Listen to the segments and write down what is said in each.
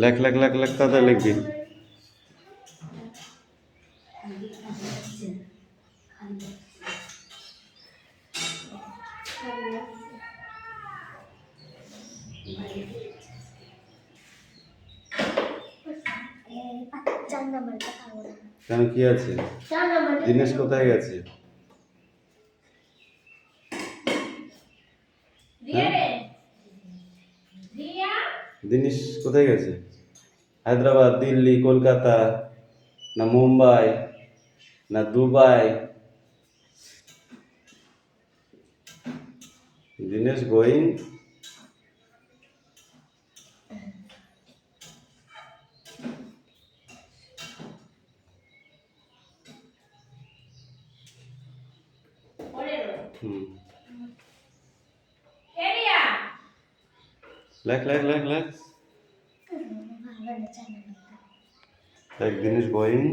লেখ লেখ লেখ লেখ তাড়াতাড়ি লিখবি। কেন কি আছে? দিনেশ কোথায় গেছে? দিনেশ কোথায় গেছে? হায়দ্রাবাদ, দিল্লি, কলকাতা, না মুম্বাই, না দুবাই? দিনেশ গোয়িং লেখ লেখ লেখ লেখ লেখ দিনেশ গোয়িং,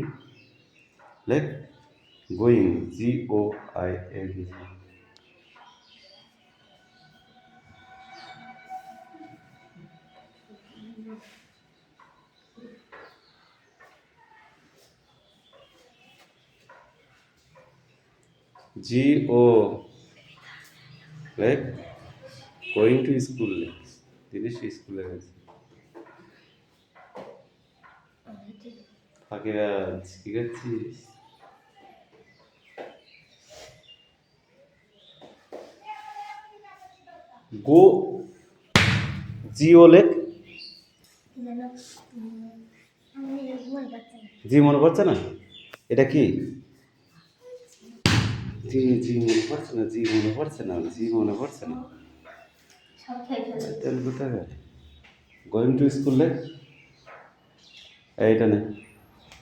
লেখ গোয়িং, GOING। GO, লেখ গোয়িং টু স্কুল, লেখ দিনেশ স্কুলে গেছে। ফাঁকে আজ কি করছিস? গো, GO লেখ। জি মনে পড়ছে না? এটা কি? জি জি মনে পড়ছে না, জি মনে পড়ছে না, জি মনে পড়ছে না। তেল কোথায়? গোয়িং টু স্কুল লেখ। এইটা নেই,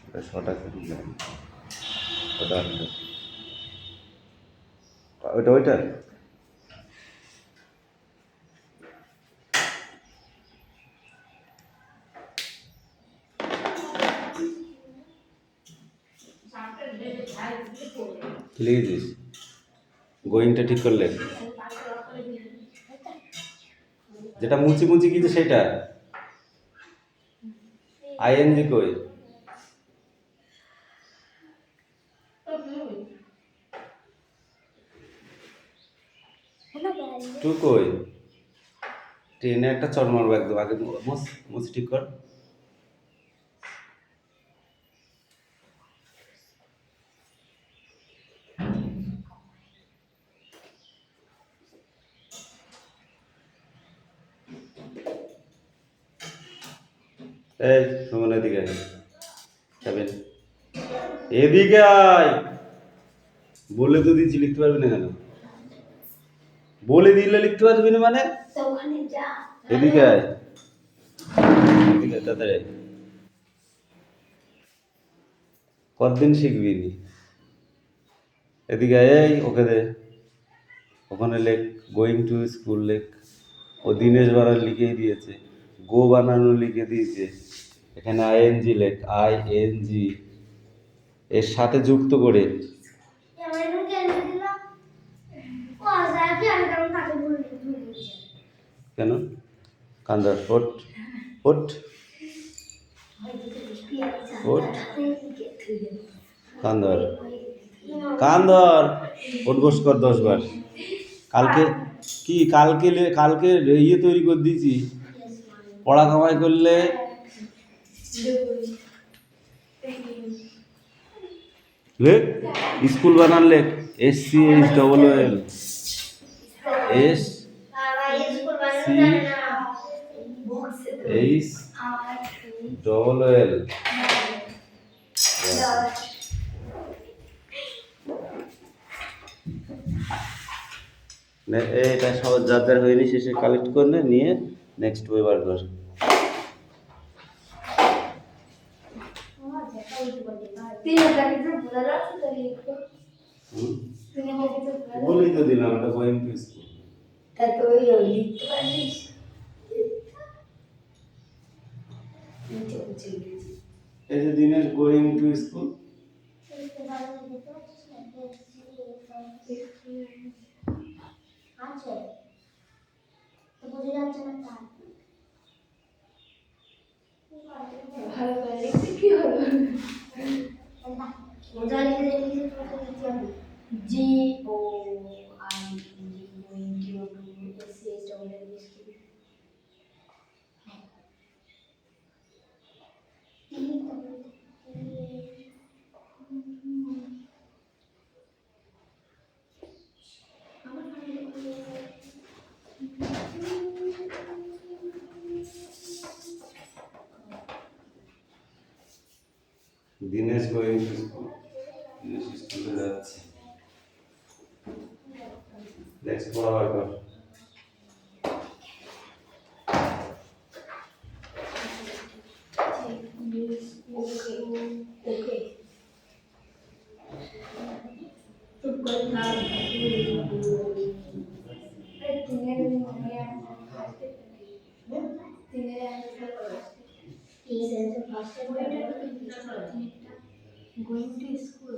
এটা শর্ট আছে, ওটা ওইটা ওইটা লিখেছিস? গোয়িংটা ঠিক করলে, যেটা মুচি মুচি কিছু সেটা ING কই? টু কই? ট্রেনে একটা চড় মারবো একদম, আগে মুচি ঠিক কর। এই সুমন এদিকে আয়। যাবেন এদিকে আয়। বলে তো দিচ্ছি, লিখতে পারবি না কেন? বলে দিলে লিখতে পারবি না মানে? এদিকে আয়, এদিকে আয়, তাড়াতাড়ি আয়। কতদিন শিখবি? এদিকে আয়, এই ওকে দে, ওখানে লেখ গোয়িং টু স্কুল লেখ। ও দিনেশ বানান লিখেই দিয়েছে, গো বানানো লিখে দিয়েছে। এখানে ING লেখ, ING এর সাথে যুক্ত করে। কেন কান্দার? ওট ওট ওট কান্দর, কান্দর, উঠবোস কর 10 বার। কালকে কি, কালকে কালকে ইয়ে তৈরি করে দিয়েছি, পড়া কামাই করলে। লেখ স্কুল বানান লেখ, SCHOOL, SCHOOL। এটা সহজ, যার যার হয়নি শেষে কালেক্ট করে নিয়ে নেক্সট বই বার কর। বলেই তো দিলাম, এটা গোয়িং টু স্কুল। এই যে দিনেশ গোয়িং টু স্কুল। ভালো করে লিখতে কি হলো? মজা লিখে লিখে লিখতে আমি Dinesh going to school, Dinesh স্কুলে যাচ্ছে। নেক্সট পড়া কর। ওকে চুপ করে থাক তিনের এই সেন্সে first going to school.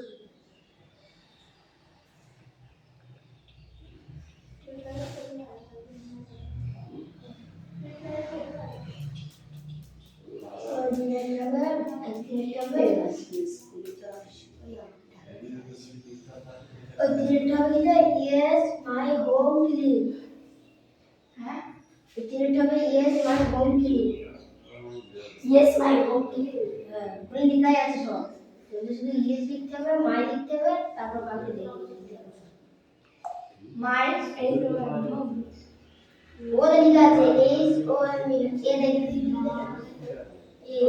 Yes, my home clinic. হ্যাঁ, Yes, my home clinic. Yes my home clinic. ওখানে লেখাই আছে সব। যদি শুধু ইয়েস লিখতে হবে, মাই লিখতে হবে, তারপর বাকি লিখতে হবে। মাই এই তো ও লেখা আছে এইচ ও এম ই এ দেখে দিবি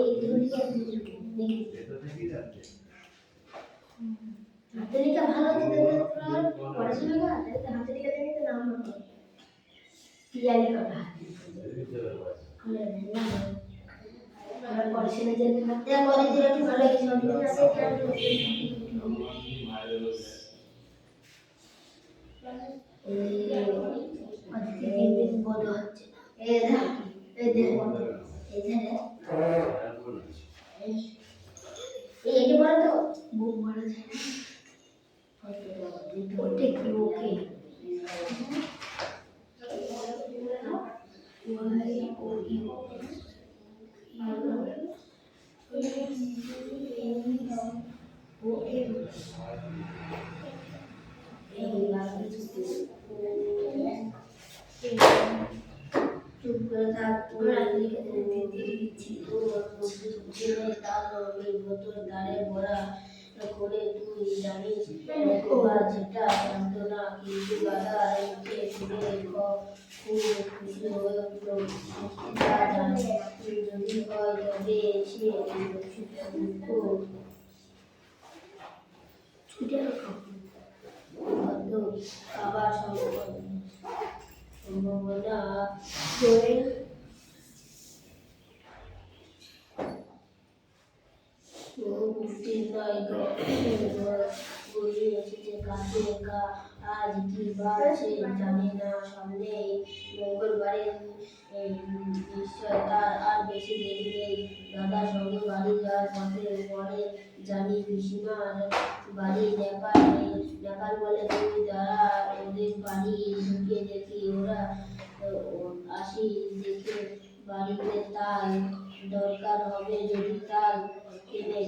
এগুলো লিখে হাতে লেখা ভালো আছে পড়াশোনা না হাতে লেখা জানি তো নাম হবে পিয়ালি কথা আমরা পড়াশোনা জানি না কলেজের একটু ভালো কিছু আছে আজকে দিন বড় হচ্ছে এই দেখ এইটা বড় তো বুক বড় যায় ওটা কি ওকে ওয়াই ও ইউ ওকে এই লাগে চুপ করে থাক ওরা লিখে দিচ্ছি দাঁড়ে ভরা করে তুই জানিস যেটা জানতো না কিন্তু দাদা এসে শুনে খুশি হয়ে উঠল যদি হয় তবে এসে ছুটে আবার সম্ভাবনা আজ কি বার সে জানে না সামনে মঙ্গলবারে নিশ্চয় তার আর বেশি দেরি নেই দাদার সঙ্গে বাড়ি যাওয়ার পথে পরে জানি পিসিমার বাড়ি নেপাল বলে তুই যারা ওদের বাড়ি ঢুকে দেখি ওরা আসি দেখে বাড়িতে তাল দরকার হবে যদি তাল কেনে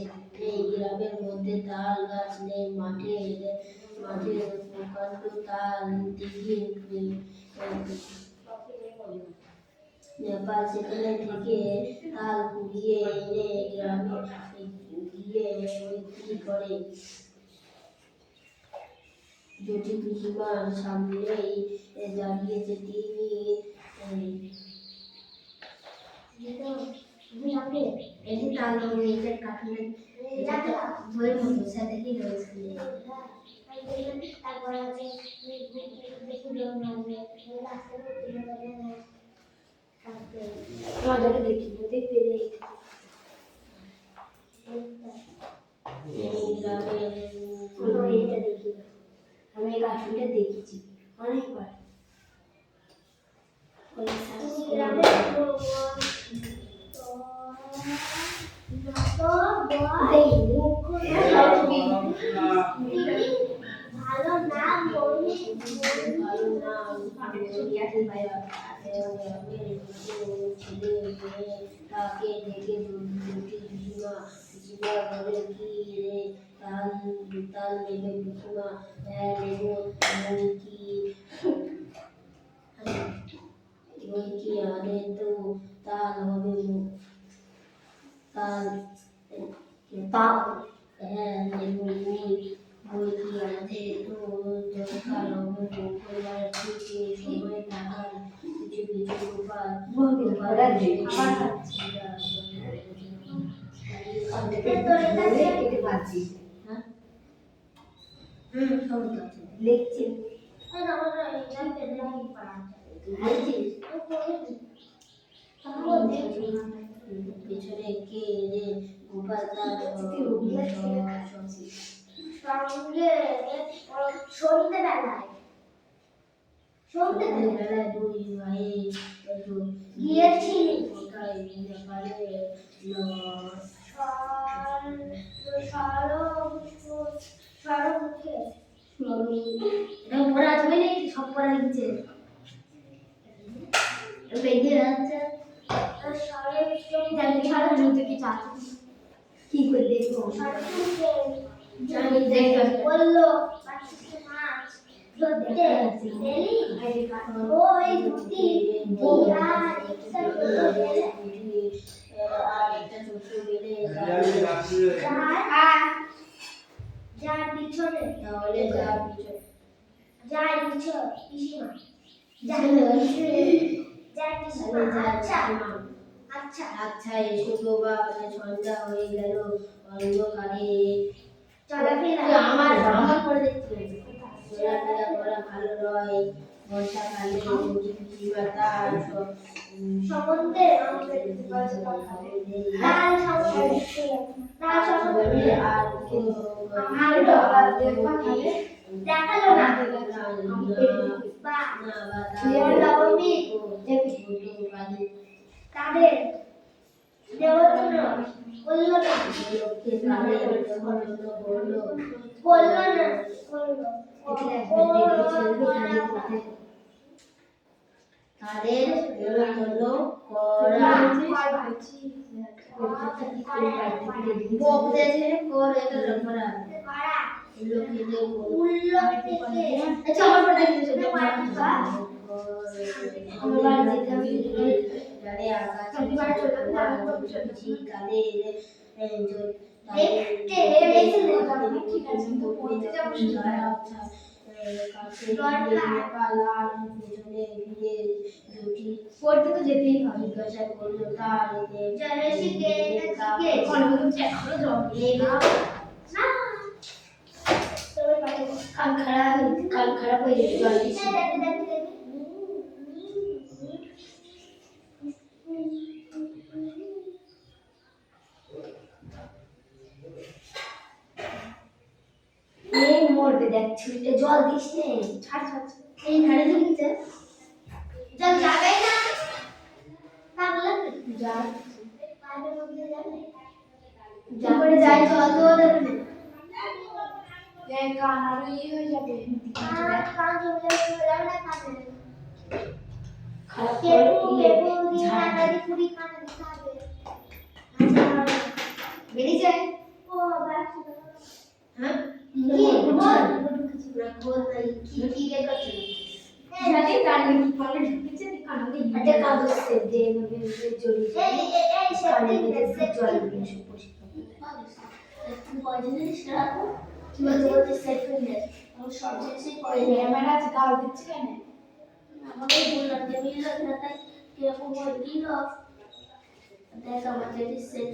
এই গ্রামের মধ্যে তাল গাছ নেই মাঠে প্রকাণ্ড তাল দিঘি নেপাল সেখানে থেকে তাল কুড়িয়ে এনে গ্রামে গিয়ে বিক্রি করে জটি পিসিমার সামনেই দাঁড়িয়েছে তিনি এই তাল রঙের কাঠুরে বইয়ের মতো সাথে কি রয়েছে তারপর আছে মজাটা দেখি দেখতে এটা দেখি আমি এই কার্টুনটা দেখেছি অনেকবার ভালো নাম ভালো না ছেলে মেয়ে তাকে ডেকে দুটি পিসিমা পিসিমা বলে কি রে তাল তাল নেবে পিসিমা হ্যাঁ নেবো বই কি আগে তো তাল হবে তাল তাল হ্যাঁ নেবো বই কি আনতে তো দরকার হবে পরিবার থেকে সময় টাকার কিছু কিছু গোপাল লিখছি পিছনে কে রে গোপাল তার সন্ধ্যেবেলায় দুই ভাই গিয়েছিলি কোথায় পারে এটা পড়া আছে সব পড়া লিখছে বেঁধে আছে কি করে দেখবো জানি বললো আচ্ছা এসো তো বা সন্ধ্যা হয়ে গেল অন্ধকারে আমার আমার করে দেখতে চলাফেরা করা ভালো নয় বর্ষাকালে পিসিমা তার সম্বন্ধে দেখালো না তাদের দেওয়ার জন্য বললো না বললো না তাদের দেওয়ার জন্য পড়তে তো যেতেই হবে জিজ্ঞাসা করলো তার কান খারাপ হয়ে যেতে মরবে দেখ ছিলতে জল দিস নে ছাড় ছাড় এই ধারে ঢুকছে জল যাবে না পাগলা যা পাগল মধ্যে যাবে যা করে যাই জল তো দেবে এই কান আর হয়ে যাবে কান জমে যাবে না খাবে খারাপ করে ঝাড়া দি পুরি খানা দিতে হবে বেরিয়ে যায় ও বাস হ্যাঁ কি বল রাখো তাই কি বের করছ জানি কানে কি ফলে ঢুকেছে কানে এটা কাগজ সে দে মানে জড়ি এই কানে সে জড়ি দিয়ে পরিষ্কার তুমি কয়জনের রাখো কি বলতে সেট করে আমি সব জিনিসই করে ক্যামেরা আছে গাল দিচ্ছে কেন আমাকে বললাম যে মিলল না তাই কিরকম হয় দিল দেখ আমাদের সেট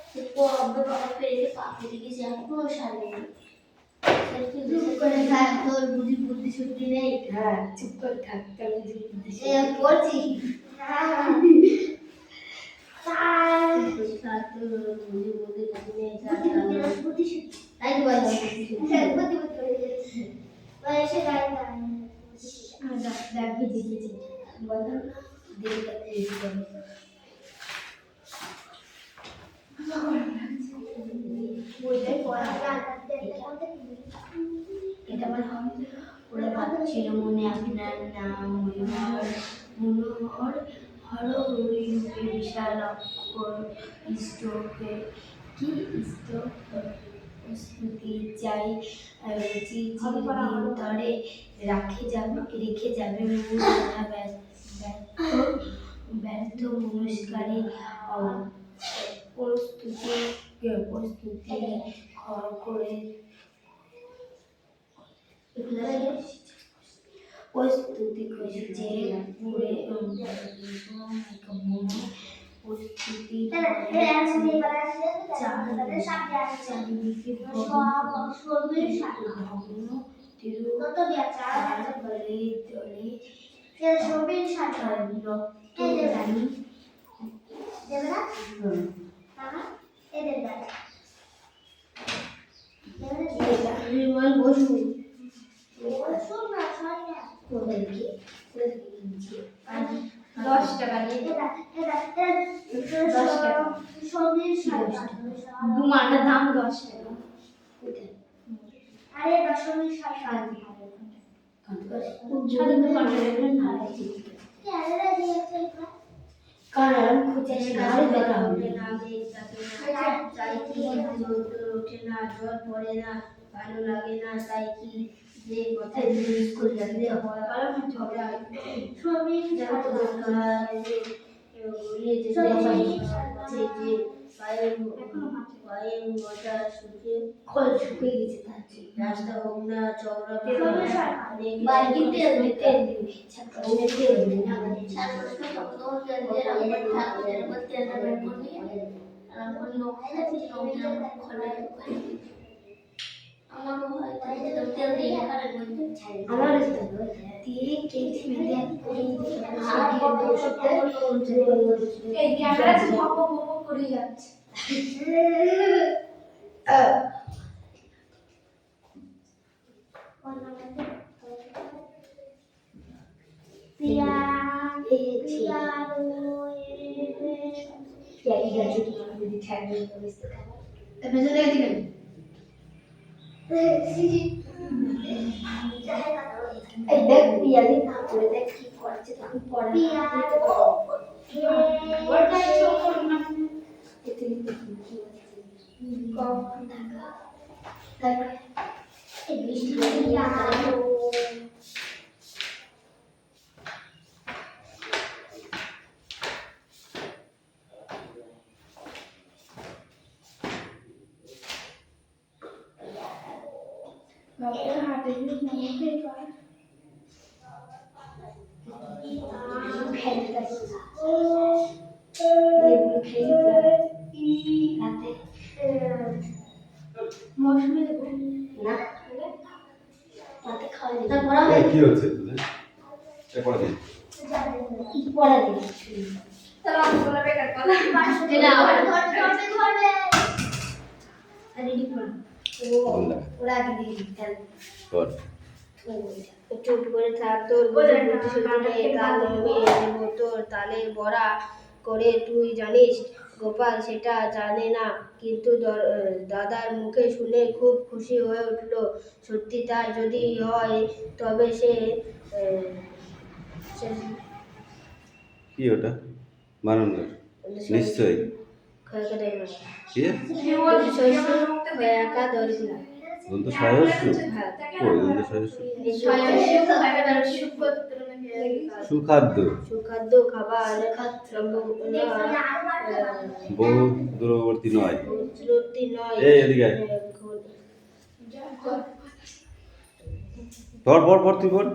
সে পড়বে বাবা পেরে পাপে দিয়েছে এখনো সারে চুপ করে থাক তোর বুদ্ধি বুদ্ধি শুদ্ধি নেই হ্যাঁ চুপ করে থাক তোর বুদ্ধি এ পড়ছি তাই তোর বুদ্ধি বুদ্ধি শুদ্ধি নেই বুদ্ধি শুদ্ধি তাই তো বললাম বুদ্ধি বুদ্ধি করে এসে গাড়ি দেখ দিয়েছি বললাম দেখে এই বইটাই পড়া এটা আমার ওরা পাচ্ছিল মনে আপনার নাম মনোহর মনোহর হরহরি বিশাল অক্ষর ইষ্টকে কি ইষ্ট প্রস্তুতি চাই চিঠির ভিতরে রেখে যাবে মূল কথা ব্যর্থ মনস্কারী প্রস্তুতি করে প্রস্তুতি করে যে পুরে প্রস্তুতি চারিদিকে বসু ওদেরকে 10 টাকা দিয়ে 10 টাকা দুমাটার দাম 10 টাকা আরে দশমীর শাড়ি উজ্জ্বলের দোকানে রাখবেন না কারণ খুঁজে ঘরে দেখা হবে না ওঠে না জল পড়ে না ভালো লাগে না তাই কি যে কথা স্কুল যাতে ঝগড়া ছবির পায়ের মজা শুকিয়ে গেছে তার রাস্তা হোক না চওড়া আমার দিয়ে কেজি মেলে এই ক্যামেরাতে ভপ ভপ করে যাচ্ছে প্রিয়া এই দেখ পিয়ালি না করে দেখ কি করছে তখন পড়া হাতে মৌসুমি দেবো না তাতে খাওয়া কি হচ্ছে তোদের পড়া দিন পড়া দিচ্ছি তাহলে আমি বলে বেকার কথা রেডি করো ওরা আগে দিয়ে দিতেন কর চুপ করে থাক তোর তোর তালের বড়া করে তুই জানিস গোপাল সেটা জানে না কিন্তু দাদার মুখে শুনে খুব খুশি হয়ে উঠল সত্যি তার যদি হয় তবে সে কি ওটা বানানোর নিশ্চয়ই কি একা দরিদ্র দন্ত সহস্র কই দন্ত সহস্র সুখাদ্য সুখাদ্য খাবার বহু দূরবর্তী নয় দূরবর্তী নয় এই এদিকে আয়। পর তুই বল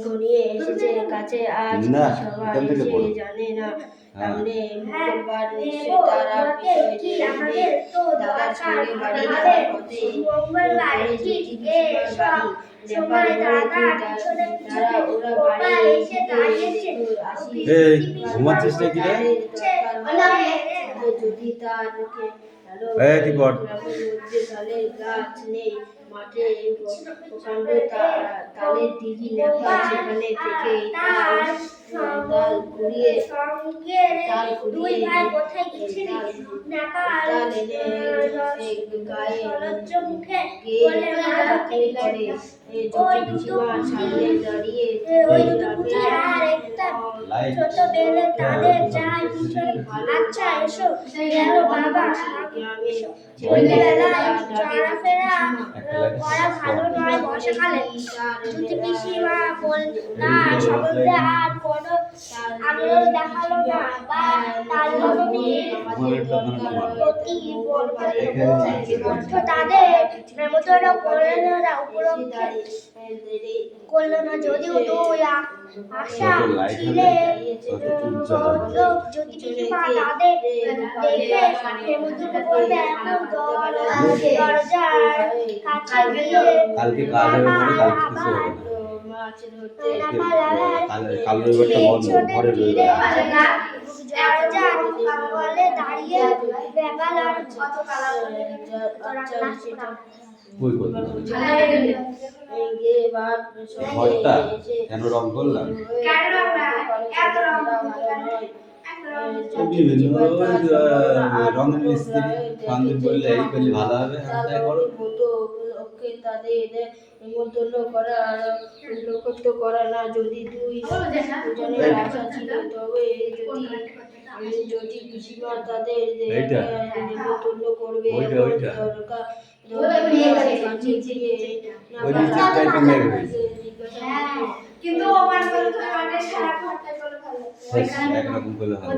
ঘনিয়ে এসেছে কাছে আজ না, সবাই এখান থেকে সে পড়ো। জানে না হ্যাঁ। সামনে মঙ্গলবার নিশ্চয় তারা বিষয়টি শুনে দাদার সঙ্গে বাড়ি যাওয়ার পথে পরে চিঠি পিসিমার বাড়ি তারা ওরা বাড়ি এসে আসি এই ঘুমাচ্ছিস না কি রে যদি তার এই তুই পড়। তালের গাছ নেই মাঠে প্রকাণ্ড তালের দিঘি লেখা সেখানে থেকে তাল কুড়িয়ে সঙ্গে দুই ভাই কোথায় গেছিলি? নেপাল সলজ্জ মুখে বলে মা ধরতে গেছে। ওই দুটো পুঁটি আর একটা ছোট বেলে তাদের যায় পিছনে। আচ্ছা এসো গেল বাবা, এসো। সন্ধ্যেবেলায় চলাফেরা করা ভালো নয় বর্ষাকালে। যদি পিসিমা তার সম্বন্ধে আর কোনো আগ্রহ দেখালো না বা তার প্রতি তাদের নেমন্তন্ন করলো না, উপলক্ষে করলো না। যদিও দুই আশা ছিলে যদি পিসিমা তাদের দেখে নেমন্তন্ন করবে এমন দরজার কাছে গিয়ে কালকে কাজ হবে বলে কালকে কিছু হবে না। কাল রবিবারটা বন্ধ, ঘরে রবিবার। বলে দাঁড়িয়ে বেকাল আর কই করলাম ঘরটা কেন রং করলাম? বিভিন্ন রঙের মিস্ত্রি সন্দেহ করলে এই করলে ভালো হবে, তাই করো। তাদের নিমন্ত্রণ করা না। যদি দুজনের আশা ছিল তবে যদি পিসিমা তাদের নিমন্ত্রণ করবে দরকার কিন্তু আমার বলতে অনেক খারাপ করতে বলে ভালো একরকম করলে ভালো।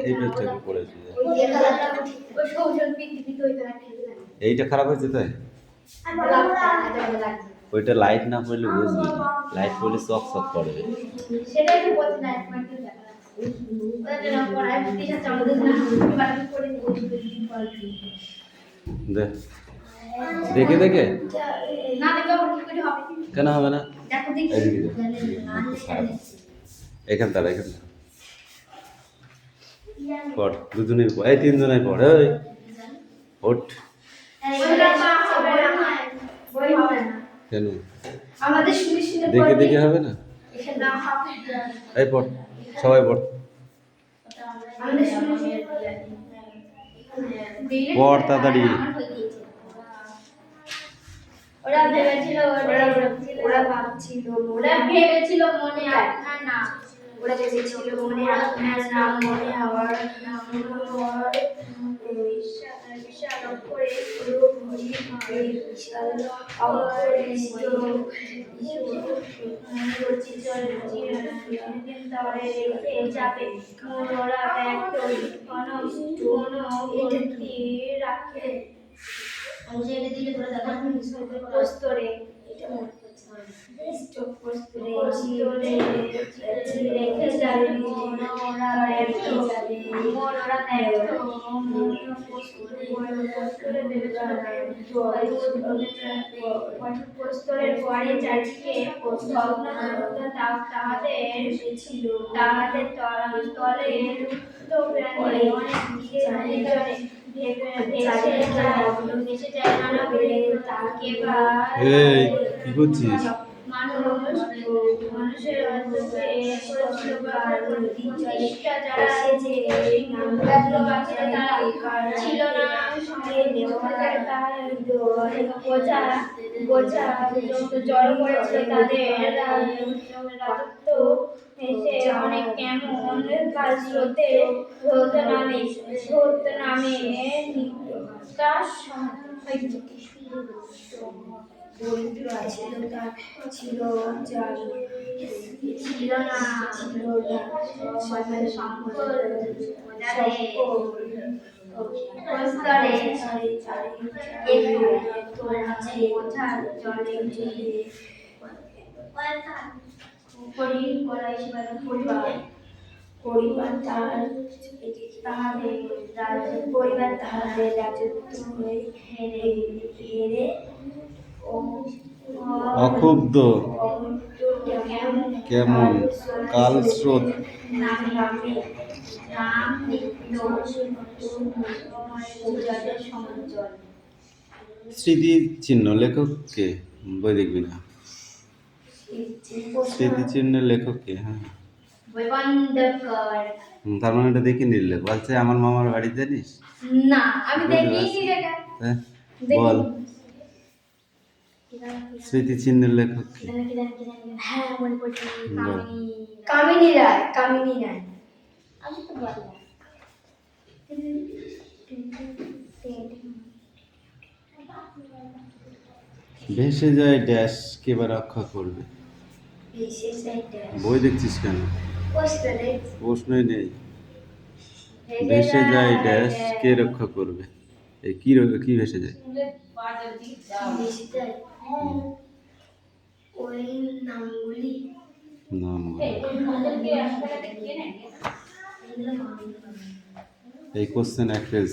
এই পেজটাকে পড়েছি, ওই সৌজল পিটি ওই করে খেলতে এইটা খারাপ হয়েছে তাই। ওইটা লাইট না পড়লে বুঝবি না, লাইট পড়লে চক চক করে। সেটাই তো বলছি না একবার কি দেখা ওটা না পড়ায় পিটি চামড়ে না বাকি করে দেখে দেখে না দেখো কি করে হবে কেন হবে না? দেখো দেখি এখান তারা এখান পড়, দুজনের পড়, এই তিনজনের পড়। ওই ওঠ কেন আমাদের শুনে শুনে দেখে দেখে হবে না? এখানে না হবে এই পড়, সবাই পড়, আমাদের শুনে শুনে পড় তাড়াতাড়ি। ওরা ভেবেছিল মনে আপনার নাম, ওরা ভেবেছিল মনে আপনার নাম, মনে হওয়ার বিশাল অক্ষরে যাবে ওরা ব্যক্ত রাখে প্রস্তরে রেখে যাবে প্রস্তরের পরে চারদিকে তাহাদের তলের অনেক এই কি করছিস? মানুষের ছিল না বোঝা জড়ো করেছিল তাদের রাজত্ব এসে অনেক কেমন কাজ নামে নিকাশ ছিল না পরিবার তাহাদের রাজত্ব হেরে অক্ষুব্ধ কেমন কালস্রোত স্মৃতিচিহ্ন লেখক কে? বই দেখবি না? স্মৃতিচিহ্নের লেখক কে? হ্যাঁ বৈবন্ধকর। তার মানে এটা দেখে নিলে বলছে আমার মামার বাড়ি জানিস? না, আমি বুঝতে দেখিনি পারছি। এটা। হ্যাঁ, দেখিনি। বল স্মৃতিচিহ্নের লেখক কি? হ্যাঁ মনে পড়ছে বল। কামিনী রায় কামিনী রায় আমি তো বললাম। ভেসে যায় ড্যাশ কে বা রক্ষা করবে? বই দেখছিস কেন? প্রশ্নই নেই। ভেসে যায় ড্যাশ কে রক্ষা করবে? এই কি ভেসে যায়? ওই নামগুলি নাম বল। ওদেরকে আসলে কে নেয়? এই কোশ্চেন এক পেজ।